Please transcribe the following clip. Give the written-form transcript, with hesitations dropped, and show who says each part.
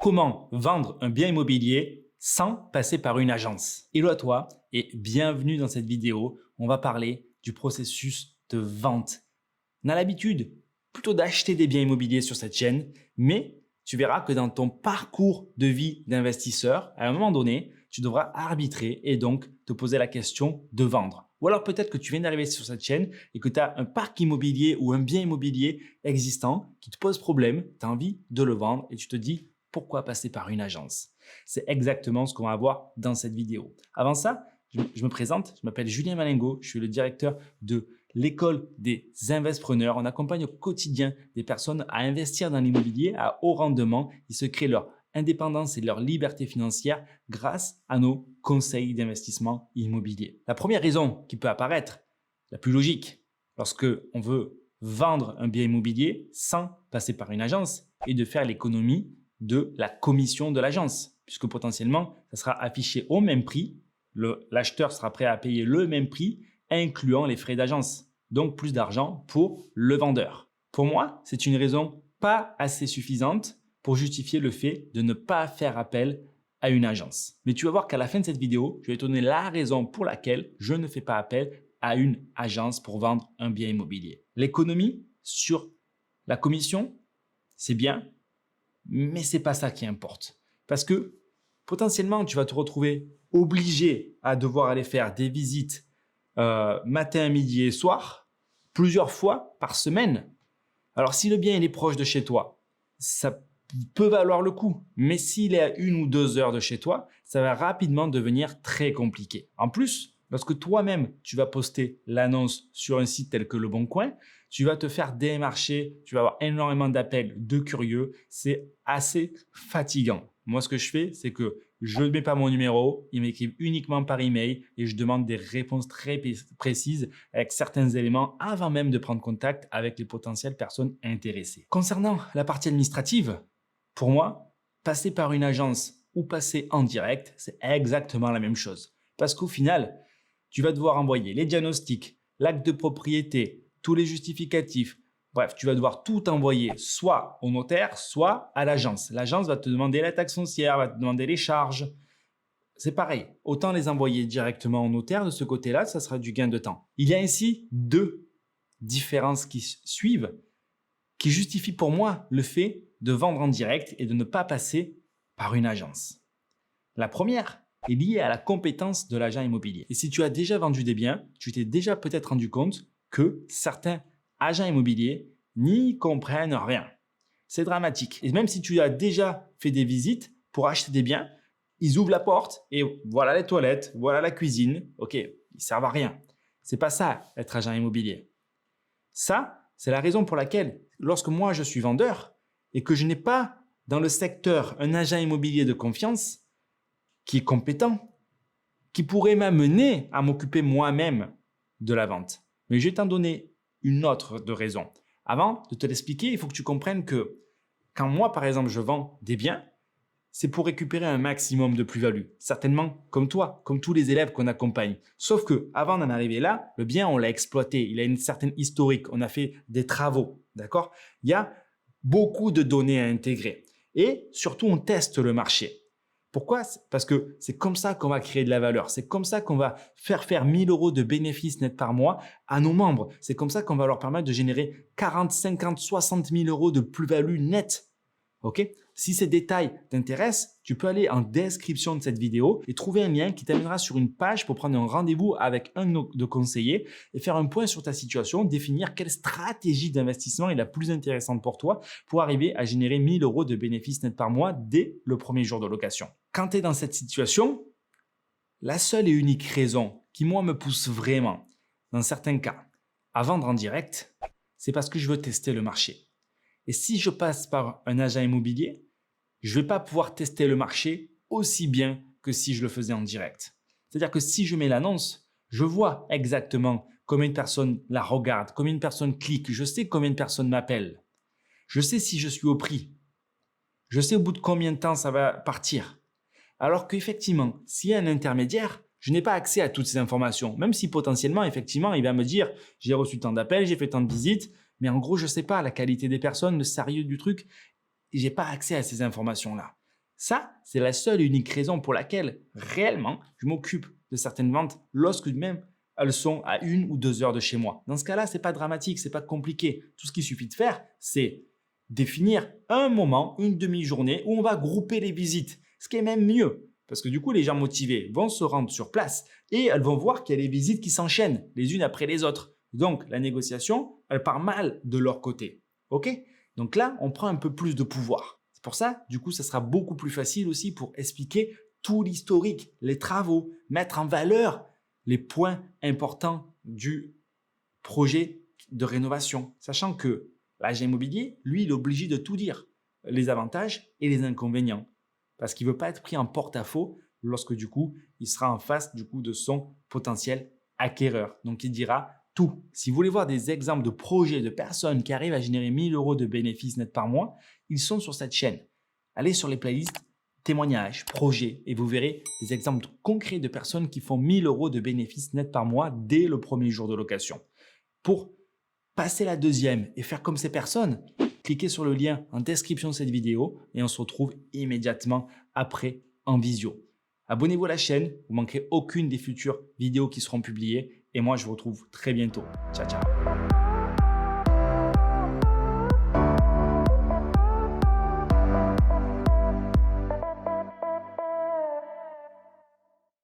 Speaker 1: comment vendre un bien immobilier sans passer par une agence. Hello à toi et bienvenue dans cette vidéo. On va parler du processus de vente. On a l'habitude plutôt d'acheter des biens immobiliers sur cette chaîne, mais tu verras que dans ton parcours de vie d'investisseur, à un moment donné, tu devras arbitrer et donc te poser la question de vendre. Ou alors peut-être que tu viens d'arriver sur cette chaîne et que tu as un parc immobilier ou un bien immobilier existant qui te pose problème, tu as envie de le vendre et tu te dis pourquoi passer par une agence? C'est exactement ce qu'on va voir dans cette vidéo. Avant ça, je me présente, je m'appelle Julien Malingo, je suis le directeur de l'école des Investpreneurs. On accompagne au quotidien des personnes à investir dans l'immobilier à haut rendement. Ils se créent leur indépendance et leur liberté financière grâce à nos conseils d'investissement immobilier. La première raison qui peut apparaître, la plus logique, lorsque on veut vendre un bien immobilier sans passer par une agence, est de faire l'économie de la commission de l'agence, puisque potentiellement, ça sera affiché au même prix. L'acheteur sera prêt à payer le même prix, incluant les frais d'agence. Donc, plus d'argent pour le vendeur. Pour moi, c'est une raison pas assez suffisante pour justifier le fait de ne pas faire appel à une agence. Mais tu vas voir qu'à la fin de cette vidéo, je vais te donner la raison pour laquelle je ne fais pas appel à une agence pour vendre un bien immobilier. L'économie sur la commission, c'est bien, mais ce n'est pas ça qui importe. Parce que potentiellement, tu vas te retrouver obligé à devoir aller faire des visites matin, midi et soir, plusieurs fois par semaine. Alors, si le bien il est proche de chez toi, ça peut valoir le coup. Mais s'il est à 1 ou 2 heures de chez toi, ça va rapidement devenir très compliqué. En plus, lorsque toi-même, tu vas poster l'annonce sur un site tel que Le Bon Coin, tu vas te faire démarcher, tu vas avoir énormément d'appels de curieux. C'est assez fatigant. Moi, ce que je fais, c'est que je ne mets pas mon numéro, ils m'écrivent uniquement par email et je demande des réponses très précises avec certains éléments avant même de prendre contact avec les potentielles personnes intéressées. Concernant la partie administrative, pour moi, passer par une agence ou passer en direct, c'est exactement la même chose. Parce qu'au final, tu vas devoir envoyer les diagnostics, l'acte de propriété, tous les justificatifs. Bref, tu vas devoir tout envoyer soit au notaire, soit à l'agence. L'agence va te demander la taxe foncière, va te demander les charges. C'est pareil, autant les envoyer directement au notaire. De ce côté-là, ça sera du gain de temps. Il y a ainsi 2 différences qui suivent qui justifient pour moi le fait de vendre en direct et de ne pas passer par une agence. La première est liée à la compétence de l'agent immobilier. Et si tu as déjà vendu des biens, tu t'es déjà peut-être rendu compte que certains agents immobiliers n'y comprennent rien. C'est dramatique. Et même si tu as déjà fait des visites pour acheter des biens, ils ouvrent la porte et voilà les toilettes, voilà la cuisine. Ok, ils servent à rien. C'est pas ça être agent immobilier. Ça, c'est la raison pour laquelle lorsque moi je suis vendeur et que je n'ai pas dans le secteur un agent immobilier de confiance qui est compétent, qui pourrait m'amener à m'occuper moi-même de la vente. Mais je vais t'en donner une autre de raison. Avant de te l'expliquer, il faut que tu comprennes que quand moi, par exemple, je vends des biens, c'est pour récupérer un maximum de plus-value. Certainement comme toi, comme tous les élèves qu'on accompagne. Sauf que avant d'en arriver là, le bien, on l'a exploité. Il a une certaine historique. On a fait des travaux. D'accord? Il y a beaucoup de données à intégrer. Et surtout, on teste le marché. Pourquoi? Parce que c'est comme ça qu'on va créer de la valeur. C'est comme ça qu'on va faire 1 000 € de bénéfices nets par mois à nos membres. C'est comme ça qu'on va leur permettre de générer 40, 50, 60 000 € de plus-value nette. Ok? Si ces détails t'intéressent, tu peux aller en description de cette vidéo et trouver un lien qui t'amènera sur une page pour prendre un rendez-vous avec un de conseillers et faire un point sur ta situation, définir quelle stratégie d'investissement est la plus intéressante pour toi pour arriver à générer 1 000 € de bénéfices nets par mois dès le premier jour de location. Quand tu es dans cette situation, la seule et unique raison qui, moi, me pousse vraiment, dans certains cas, à vendre en direct, c'est parce que je veux tester le marché. Et si je passe par un agent immobilier, je ne vais pas pouvoir tester le marché aussi bien que si je le faisais en direct. C'est-à-dire que si je mets l'annonce, je vois exactement combien de personnes la regardent, combien de personnes cliquent, je sais combien de personnes m'appellent. Je sais si je suis au prix. Je sais au bout de combien de temps ça va partir. Alors qu'effectivement, s'il y a un intermédiaire, je n'ai pas accès à toutes ces informations. Même si potentiellement, effectivement, il va me dire « j'ai reçu tant d'appels, j'ai fait tant de visites », mais en gros, je ne sais pas la qualité des personnes, le sérieux du truc. Et je n'ai pas accès à ces informations-là. Ça, c'est la seule et unique raison pour laquelle réellement je m'occupe de certaines ventes lorsque même elles sont à 1 ou 2 heures de chez moi. Dans ce cas-là, ce n'est pas dramatique, ce n'est pas compliqué. Tout ce qu'il suffit de faire, c'est définir un moment, une demi-journée où on va grouper les visites. Ce qui est même mieux parce que du coup, les gens motivés vont se rendre sur place et elles vont voir qu'il y a des visites qui s'enchaînent les unes après les autres. Donc, la négociation, elle part mal de leur côté. OK? Donc là, on prend un peu plus de pouvoir. C'est pour ça, du coup, ça sera beaucoup plus facile aussi pour expliquer tout l'historique, les travaux, mettre en valeur les points importants du projet de rénovation. Sachant que l'agent immobilier, lui, il est obligé de tout dire, les avantages et les inconvénients. Parce qu'il ne veut pas être pris en porte-à-faux lorsque du coup, il sera en face du coup de son potentiel acquéreur. Donc, il dira tout. Si vous voulez voir des exemples de projets de personnes qui arrivent à générer 1 000 € de bénéfices nets par mois, ils sont sur cette chaîne. Allez sur les playlists témoignages, projets et vous verrez des exemples concrets de personnes qui font 1 000 € de bénéfices nets par mois dès le premier jour de location. Pour passer la deuxième et faire comme ces personnes, cliquez sur le lien en description de cette vidéo et on se retrouve immédiatement après en visio. Abonnez-vous à la chaîne, vous ne manquerez aucune des futures vidéos qui seront publiées et moi je vous retrouve très bientôt. Ciao, ciao.